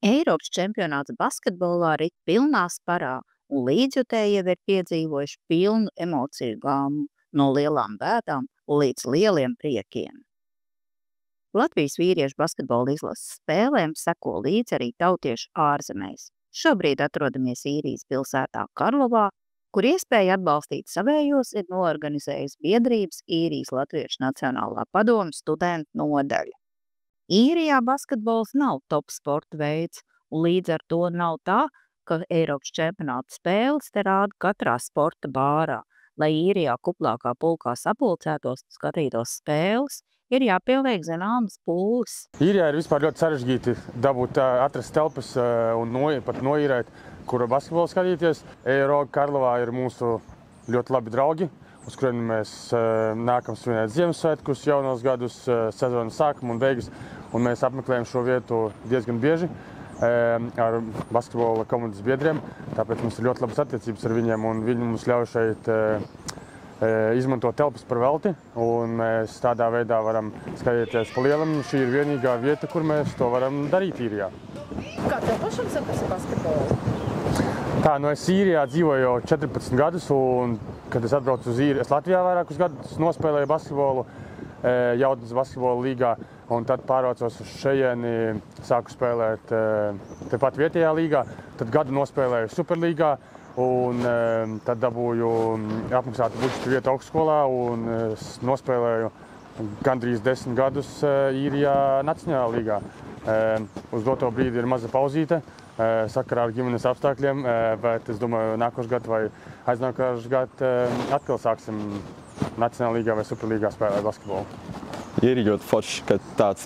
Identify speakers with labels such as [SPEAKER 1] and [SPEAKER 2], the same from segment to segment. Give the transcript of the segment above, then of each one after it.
[SPEAKER 1] Eiropas čempionāts basketbolā rit pilnā sparā, un līdzjutēji jau ir piedzīvojuši pilnu emociju gāmu no lielām bēdām līdz lieliem priekiem. Latvijas vīriešu basketbola izlases spēlēm seko līdzi arī tautieši ārzemēs. Šobrīd atrodamies Īrijas pilsētā Karlovā, kur iespēja atbalstīt savējos ir noorganizējusi biedrības Īrijas Latviešu Nacionālā padome studentu nodaļa. Īrijā basketbols nav top sporta veids, un līdz ar to nav tā, ka Eiropas čempionāta spēles te rāda katrā sporta bārā. Lai Īrijā kuplākā pulkā sapulcētos un skatītos spēles, ir jāpieliek zināmas pūles.
[SPEAKER 2] Īrijā ir vispār ļoti sarežģīti dabūt atrast telpas un pat noīrēt, kur basketbolu skatīties. Eiropa Karlovā ir mūsu ļoti labi draugi, uz kuriem mēs nākam svinēt Ziemassvētkus, jaunos gadus, sezonas sākumu un beigas, un mēs apmeklējam šo vietu diezgan bieži ar basketbola komandas biedriem, tāpēc mums ir ļoti labas attiecības ar viņiem, un viņi mums ļauj šeit izmantot telpas par velti, un mēs tādā veidā varam skatīties pa lielam. Šī ir vienīgā vieta, kur mēs to varam darīt Īrijā.
[SPEAKER 3] Kā tev pašam sakas basketbolu?
[SPEAKER 2] Tā, es Īrijā dzīvoju jau 14 gadus, un kad es atbraucu uz Īriju, es Latvijā vairākus gadus nospēlēju basketbolu, jautnes basketbola līgā, un tad pārvācos uz šejieni, sāku spēlēt tepat vietējā līgā, tad gadu nospēlēju Superlīgā, un tad dabūju apmaksātu budžetu vietu augstskolā, un nospēlēju gandrīz 10 gadus Īrijā Nacionālā līgā. Uz doto brīdi ir maza pauzīte sakarā ar ģimenes apstākļiem, bet es domāju, nākošu gadu vai aiznākošu gadu atkal sāksim Nacionālā līgā vai Superlīgā spēlēt basketbolu.
[SPEAKER 4] Ir ļoti forši, ka tāds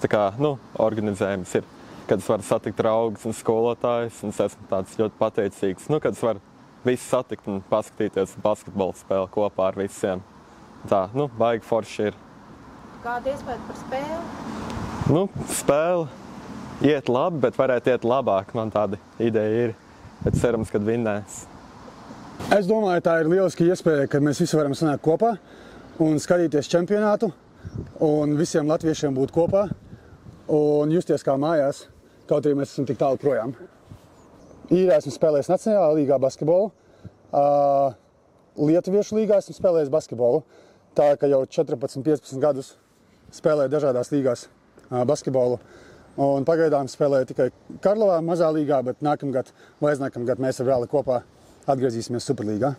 [SPEAKER 4] organizējums ir, kad es varu satikt draugus un skolotājus, un es esmu tāds ļoti pateicīgs, kad es varu visu satikt un paskatīties basketbola spēli kopā ar visiem. Tā, baigi forši ir.
[SPEAKER 3] Kāda iespēja par spēli?
[SPEAKER 4] Spēle iet labi, bet varētu iet labāk, man tāda ideja ir, bet cerams, kad vinnēs.
[SPEAKER 5] Es domāju, tā ir lieliska iespēja, kad mēs visi varam sanākt kopā un skatīties čempionātu, un visiem latviešiem būt kopā un justies kā mājās, kaut arī mēs esam tik tālu projām. Īrijā esmu spēlējis Nacionālā līgā basketbolu, Lietuviešu līgā esmu spēlējis basketbolu, tā ka jau 14-15 gadus spēlēju dažādās līgās basketbolu. Un pagaidām spēlēju tikai Karlovā, mazā līgā, bet nākamgad vai aiznākamgad mēs ar Reāli kopā atgriezīsimies Superlīgā.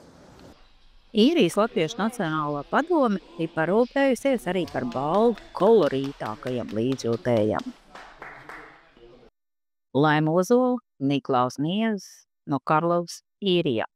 [SPEAKER 1] Īrijas Latviešu Nacionālā padome ir parūpējusies arī par balvu kolorītākajam līdzjūtējam. Laima Ozola, Niklaus Nievs no Karlovas, Īrijā.